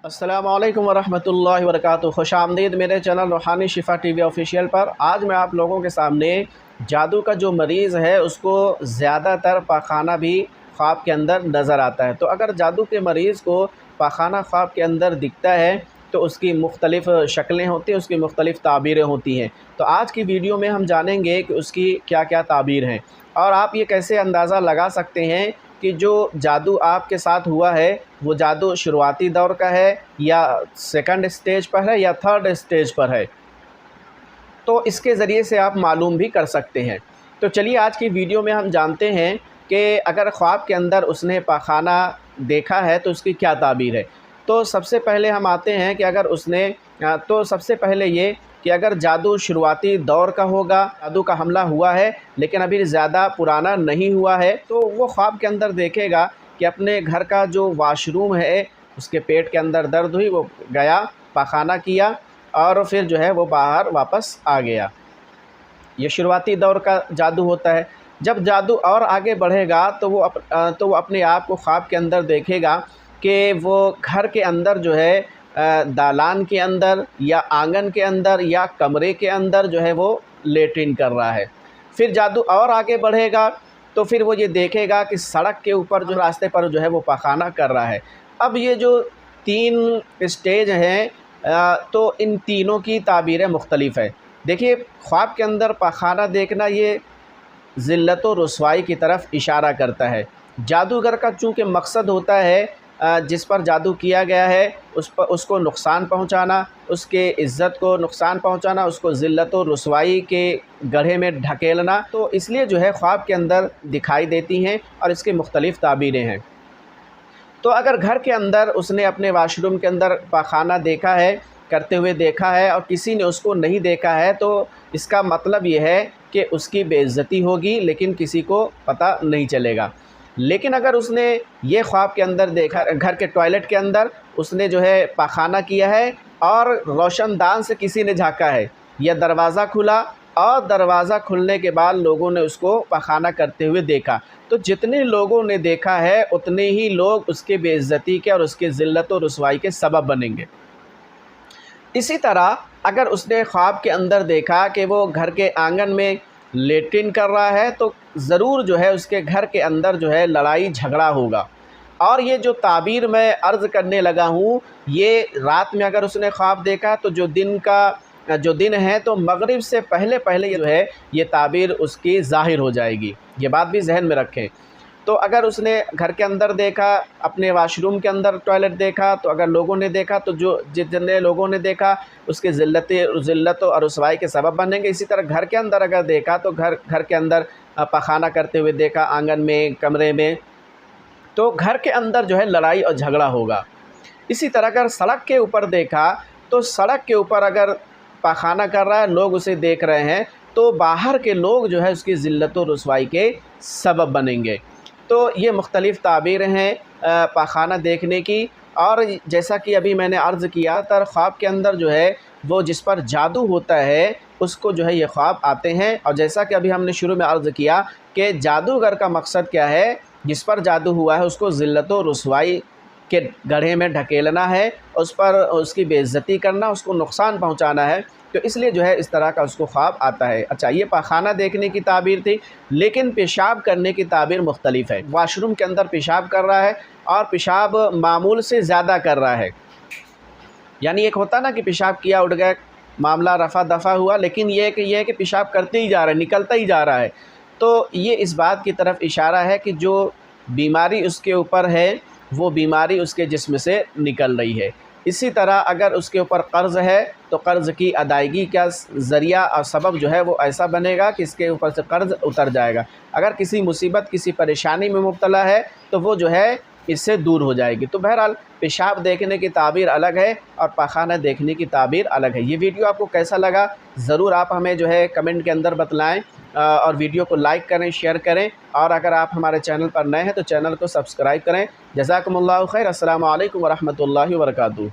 अस्सलामु अलैकुम वरहमतुल्लाहि वबरकातुहू। खुश आमदीद मेरे चैनल रूहानी शिफा टीवी ऑफिशियल पर। आज मैं आप लोगों के सामने जादू का जो मरीज़ है उसको ज़्यादातर पाखाना भी ख्वाब के अंदर नज़र आता है। तो अगर जादू के मरीज़ को पाखाना ख्वाब के अंदर दिखता है तो उसकी मुख्तलिफ़ शक्लें होती हैं, उसकी मुख्तलिफ़ ताबीरें होती हैं। तो आज की वीडियो में हम जानेंगे कि उसकी क्या क्या ताबीर हैं और आप ये कैसे अंदाज़ा लगा सकते हैं कि जो जादू आपके साथ हुआ है वो जादू शुरुआती दौर का है या सेकंड स्टेज पर है या थर्ड स्टेज पर है। तो इसके ज़रिए से आप मालूम भी कर सकते हैं। तो चलिए आज की वीडियो में हम जानते हैं कि अगर ख्वाब के अंदर उसने पाखाना देखा है तो उसकी क्या ताबीर है। तो सबसे पहले हम आते हैं कि अगर उसने तो सबसे पहले ये कि अगर जादू शुरुआती दौर का होगा, जादू का हमला हुआ है लेकिन अभी ज़्यादा पुराना नहीं हुआ है, तो वो ख्वाब के अंदर देखेगा कि अपने घर का जो वाशरूम है उसके पेट के अंदर दर्द हुई, वो गया पाखाना किया और फिर जो है वो बाहर वापस आ गया। ये शुरुआती दौर का जादू होता है। जब जादू और आगे बढ़ेगा तो वो अपने आप को ख्वाब के अंदर देखेगा कि वो घर के अंदर जो है दालान के अंदर या आंगन के अंदर या कमरे के अंदर जो है वो लेटरिन कर रहा है। फिर जादू और आगे बढ़ेगा तो फिर वो ये देखेगा कि सड़क के ऊपर जो रास्ते पर जो है वो पाखाना कर रहा है। अब ये जो 3 स्टेज हैं तो इन तीनों की ताबीरें मुख्तलिफ़ है। देखिए, ख्वाब के अंदर पाखाना देखना ये ज़िल्लत व रुसवाई की तरफ इशारा करता है। जादूगर का चूँकि मकसद होता है जिस पर जादू किया गया है उसको नुकसान पहुंचाना, उसके इज़्ज़त को नुकसान पहुंचाना, उसको ज़िल्लत व रुसवाई के गड्ढे में ढकेलना, तो इसलिए जो है ख्वाब के अंदर दिखाई देती हैं और इसकी मुख्तलिफ़ ताबीरें हैं। तो अगर घर के अंदर उसने अपने वाशरूम के अंदर पाखाना देखा है, करते हुए देखा है और किसी ने उसको नहीं देखा है, तो इसका मतलब ये है कि उसकी बेइज्जती होगी लेकिन किसी को पता नहीं चलेगा। लेकिन अगर उसने ये ख्वाब के अंदर देखा, घर के टॉयलेट के अंदर उसने जो है पाखाना किया है और रोशनदान से किसी ने झांका है या दरवाज़ा खुला और दरवाज़ा खुलने के बाद लोगों ने उसको पाखाना करते हुए देखा, तो जितने लोगों ने देखा है उतने ही लोग उसके बेइज्जती के और उसके ज़िल्लत व रुसवाई के सबब बनेंगे। इसी तरह अगर उसने ख्वाब के अंदर देखा कि वो घर के आंगन में लेटरिन कर रहा है तो ज़रूर जो है उसके घर के अंदर जो है लड़ाई झगड़ा होगा। और ये जो ताबीर मैं अर्ज़ करने लगा हूँ, ये रात में अगर उसने ख्वाब देखा तो जो दिन है तो मगरिब से पहले पहले जो है ये ताबीर उसकी ज़ाहिर हो जाएगी। ये बात भी जहन में रखें। तो अगर उसने घर के अंदर देखा, अपने वाशरूम के अंदर टॉयलेट देखा, तो अगर लोगों ने देखा तो जितने लोगों ने देखा उसके ज़िल्लत और रुसवाई के सबब बनेंगे। इसी तरह घर के अंदर अगर देखा तो घर के अंदर पखाना करते हुए देखा, आंगन में, कमरे में, तो घर के अंदर जो है लड़ाई और झगड़ा होगा। इसी तरह अगर सड़क के ऊपर देखा तो सड़क के ऊपर अगर पाखाना कर रहा है, लोग उसे देख रहे हैं, तो बाहर के लोग जो है उसकी ज़िल्लत और रुसवाई के सबब बनेंगे। तो ये मुख्तलिफ़ ताबीरें हैं पाखाना देखने की। और जैसा कि अभी मैंने अर्ज़ किया, ख्वाब के अंदर जो है वो जिस पर जादू होता है उसको जो है ये ख्वाब आते हैं। और जैसा कि अभी हमने शुरू में अर्ज़ किया कि जादूगर का मकसद क्या है, जिस पर जादू हुआ है उसको ज़िल्लत व रुसवाई के गड्ढे में ढकेलना है, उस पर उसकी बेइज्जती करना, उसको नुकसान पहुंचाना है, तो इसलिए जो है इस तरह का उसको ख्वाब आता है। अच्छा, ये पाखाना देखने की ताबीर थी, लेकिन पेशाब करने की ताबीर मुख्तलिफ़ है। वाशरूम के अंदर पेशाब कर रहा है और पेशाब मामूल से ज़्यादा कर रहा है। यानी एक होता ना कि पेशाब किया, उठ गया, मामला रफ़ा दफ़ा हुआ, लेकिन ये है कि पेशाब करते ही जा रहा है, निकलता ही जा रहा है। तो ये इस बात की तरफ इशारा है कि जो बीमारी उसके ऊपर है वो बीमारी उसके जिस्म से निकल रही है। इसी तरह अगर उसके ऊपर कर्ज़ है तो कर्ज़ की अदायगी का ज़रिया और सबब जो है वो ऐसा बनेगा कि इसके ऊपर से कर्ज़ उतर जाएगा। अगर किसी मुसीबत, किसी परेशानी में मुब्तला है तो वो जो है इससे दूर हो जाएगी। तो बहरहाल पेशाब देखने की ताबीर अलग है और पाखाना देखने की ताबीर अलग है। ये वीडियो आपको कैसा लगा ज़रूर आप हमें जो है कमेंट के अंदर बतलाएं और वीडियो को लाइक करें, शेयर करें। और अगर आप हमारे चैनल पर नए हैं तो चैनल को सब्सक्राइब करें। जज़ाकुमुल्लाहु खैर। अस्सलामु अलैकुम वरहमतुल्लाहि वबरकातुहू।